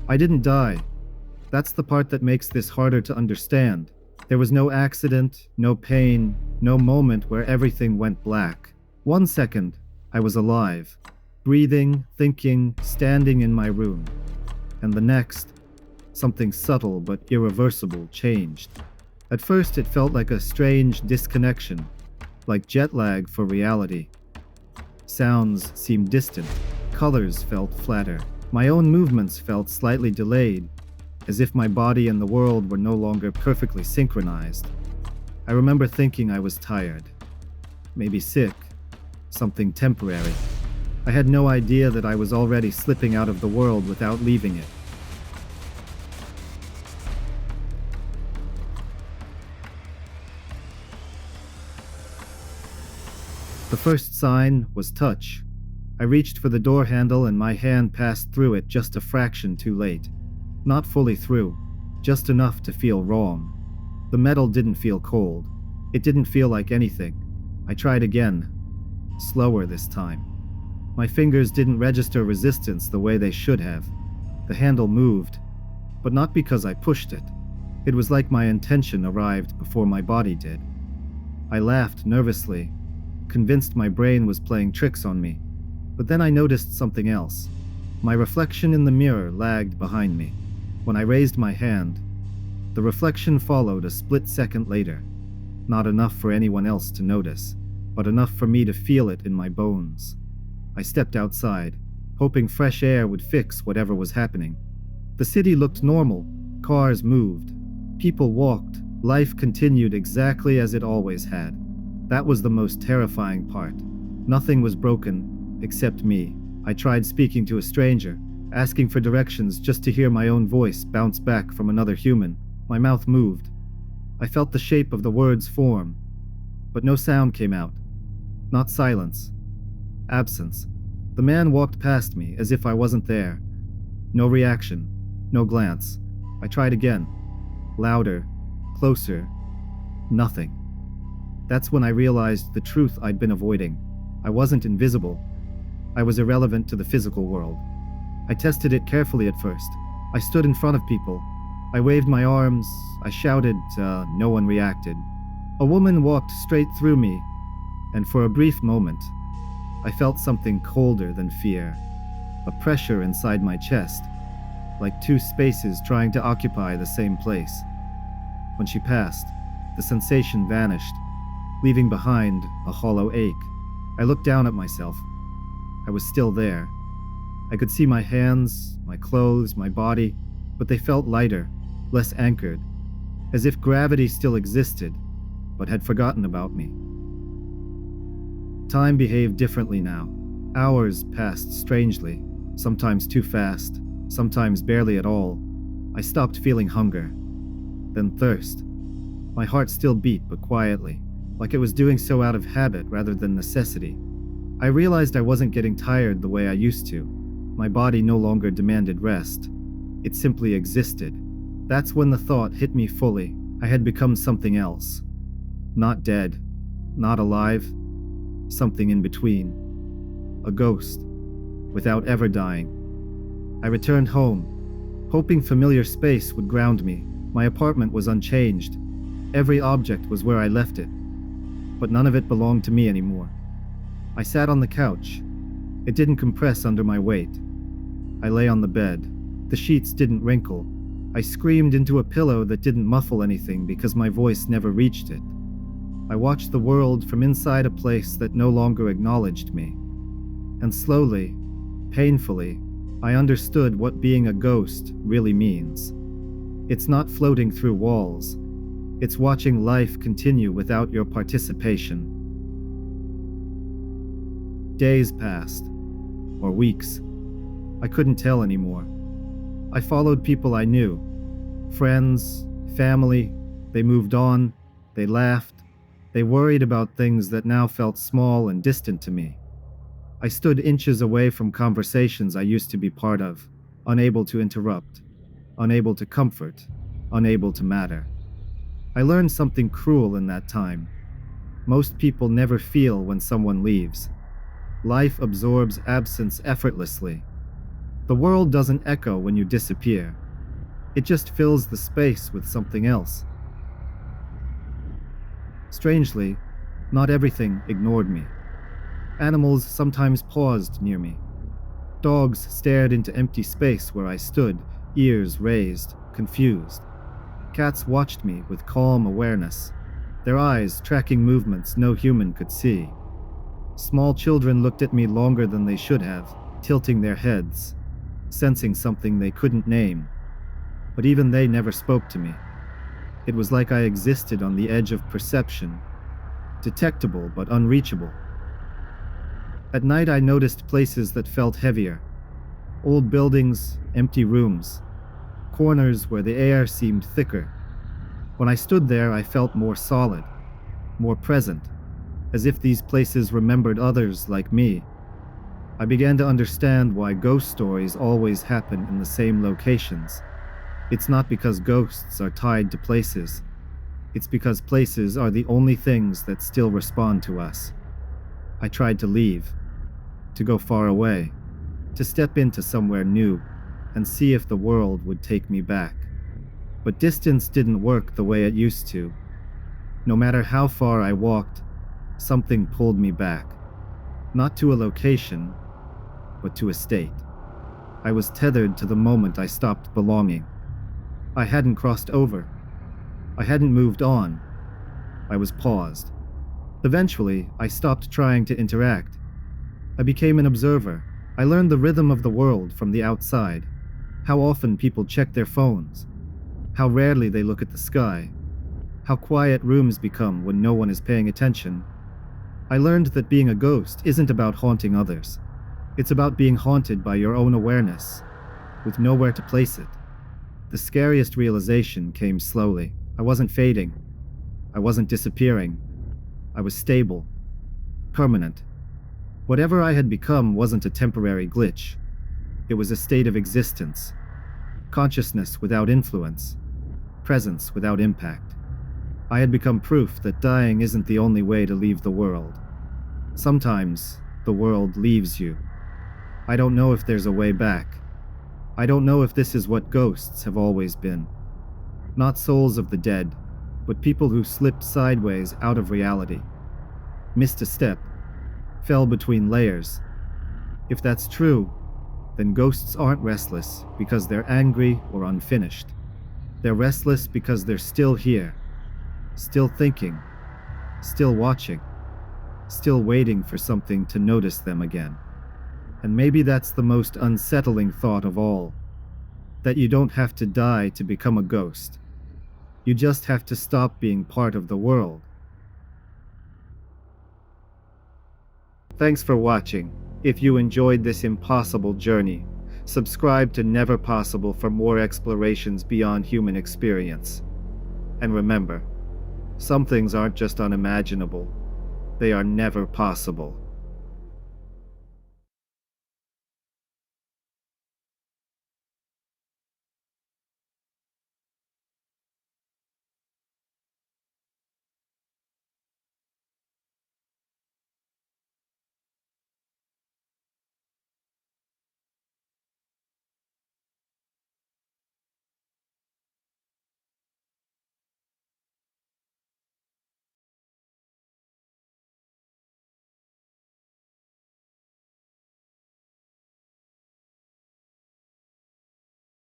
I didn't die. That's the part that makes this harder to understand. There was no accident, no pain, no moment where everything went black. 1 second, I was alive, breathing, thinking, standing in my room. And the next, something subtle but irreversible changed. At first, it felt like a strange disconnection, like jet lag for reality. Sounds seemed distant, colors felt flatter. My own movements felt slightly delayed, as if my body and the world were no longer perfectly synchronized. I remember thinking I was tired, maybe sick, something temporary. I had no idea that I was already slipping out of the world without leaving it. The first sign was touch. I reached for the door handle and my hand passed through it just a fraction too late. Not fully through, just enough to feel wrong. The metal didn't feel cold. It didn't feel like anything. I tried again, slower this time. My fingers didn't register resistance the way they should have. The handle moved, but not because I pushed it. It was like my intention arrived before my body did. I laughed nervously, convinced my brain was playing tricks on me. But then I noticed something else. My reflection in the mirror lagged behind me. When I raised my hand, the reflection followed a split second later. Not enough for anyone else to notice, but enough for me to feel it in my bones. I stepped outside, hoping fresh air would fix whatever was happening. The city looked normal. Cars moved. People walked. Life continued exactly as it always had. That was the most terrifying part. Nothing was broken, except me. I tried speaking to a stranger, asking for directions just to hear my own voice bounce back from another human. My mouth moved. I felt the shape of the words form, but no sound came out. Not silence. Absence. The man walked past me as if I wasn't there. No reaction. No glance. I tried again. Louder. Closer. Nothing. That's when I realized the truth I'd been avoiding. I wasn't invisible. I was irrelevant to the physical world. I tested it carefully at first. I stood in front of people. I waved my arms. I shouted. No one reacted. A woman walked straight through me, and for a brief moment, I felt something colder than fear. A pressure inside my chest, like two spaces trying to occupy the same place. When she passed, the sensation vanished, leaving behind a hollow ache. I looked down at myself. I was still there. I could see my hands, my clothes, my body, but they felt lighter, less anchored, as if gravity still existed, but had forgotten about me. Time behaved differently now. Hours passed strangely, sometimes too fast, sometimes barely at all. I stopped feeling hunger, then thirst. My heart still beat, but quietly, like it was doing so out of habit rather than necessity. I realized I wasn't getting tired the way I used to. My body no longer demanded rest. It simply existed. That's when the thought hit me fully. I had become something else. Not dead, not alive, something in between. A ghost, without ever dying. I returned home, hoping familiar space would ground me. My apartment was unchanged. Every object was where I left it, but none of it belonged to me anymore. I sat on the couch. It didn't compress under my weight. I lay on the bed. The sheets didn't wrinkle. I screamed into a pillow that didn't muffle anything because my voice never reached it. I watched the world from inside a place that no longer acknowledged me. And slowly, painfully, I understood what being a ghost really means. It's not floating through walls. It's watching life continue without your participation. Days passed, or weeks. I couldn't tell anymore. I followed people I knew. Friends, family. They moved on. They laughed. They worried about things that now felt small and distant to me. I stood inches away from conversations I used to be part of, unable to interrupt, unable to comfort, unable to matter. I learned something cruel in that time. Most people never feel when someone leaves. Life absorbs absence effortlessly. The world doesn't echo when you disappear. It just fills the space with something else. Strangely, not everything ignored me. Animals sometimes paused near me. Dogs stared into empty space where I stood, ears raised, confused. Cats watched me with calm awareness, their eyes tracking movements no human could see. Small children looked at me longer than they should have, tilting their heads, sensing something they couldn't name. But even they never spoke to me. It was like I existed on the edge of perception, detectable but unreachable. At night I noticed places that felt heavier. Old buildings, empty rooms, corners where the air seemed thicker. When I stood there, I felt more solid, more present, as if these places remembered others like me. I began to understand why ghost stories always happen in the same locations. It's not because ghosts are tied to places. It's because places are the only things that still respond to us. I tried to leave, to go far away, to step into somewhere new and see if the world would take me back. But distance didn't work the way it used to. No matter how far I walked, something pulled me back. Not to a location, but to a state. I was tethered to the moment I stopped belonging. I hadn't crossed over. I hadn't moved on. I was paused. Eventually, I stopped trying to interact. I became an observer. I learned the rhythm of the world from the outside. How often people check their phones. How rarely they look at the sky. How quiet rooms become when no one is paying attention. I learned that being a ghost isn't about haunting others. It's about being haunted by your own awareness, with nowhere to place it. The scariest realization came slowly. I wasn't fading. I wasn't disappearing. I was stable, permanent. Whatever I had become wasn't a temporary glitch. It was a state of existence. Consciousness without influence. Presence without impact. I had become proof that dying isn't the only way to leave the world. Sometimes, the world leaves you. I don't know if there's a way back. I don't know if this is what ghosts have always been. Not souls of the dead, but people who slipped sideways out of reality. Missed a step. Fell between layers. If that's true, then ghosts aren't restless because they're angry or unfinished. They're restless because they're still here, still thinking, still watching, still waiting for something to notice them again. And maybe that's the most unsettling thought of all, that you don't have to die to become a ghost. You just have to stop being part of the world. Thanks for watching. If you enjoyed this impossible journey, subscribe to Never Possible for more explorations beyond human experience. And remember, some things aren't just unimaginable, they are never possible.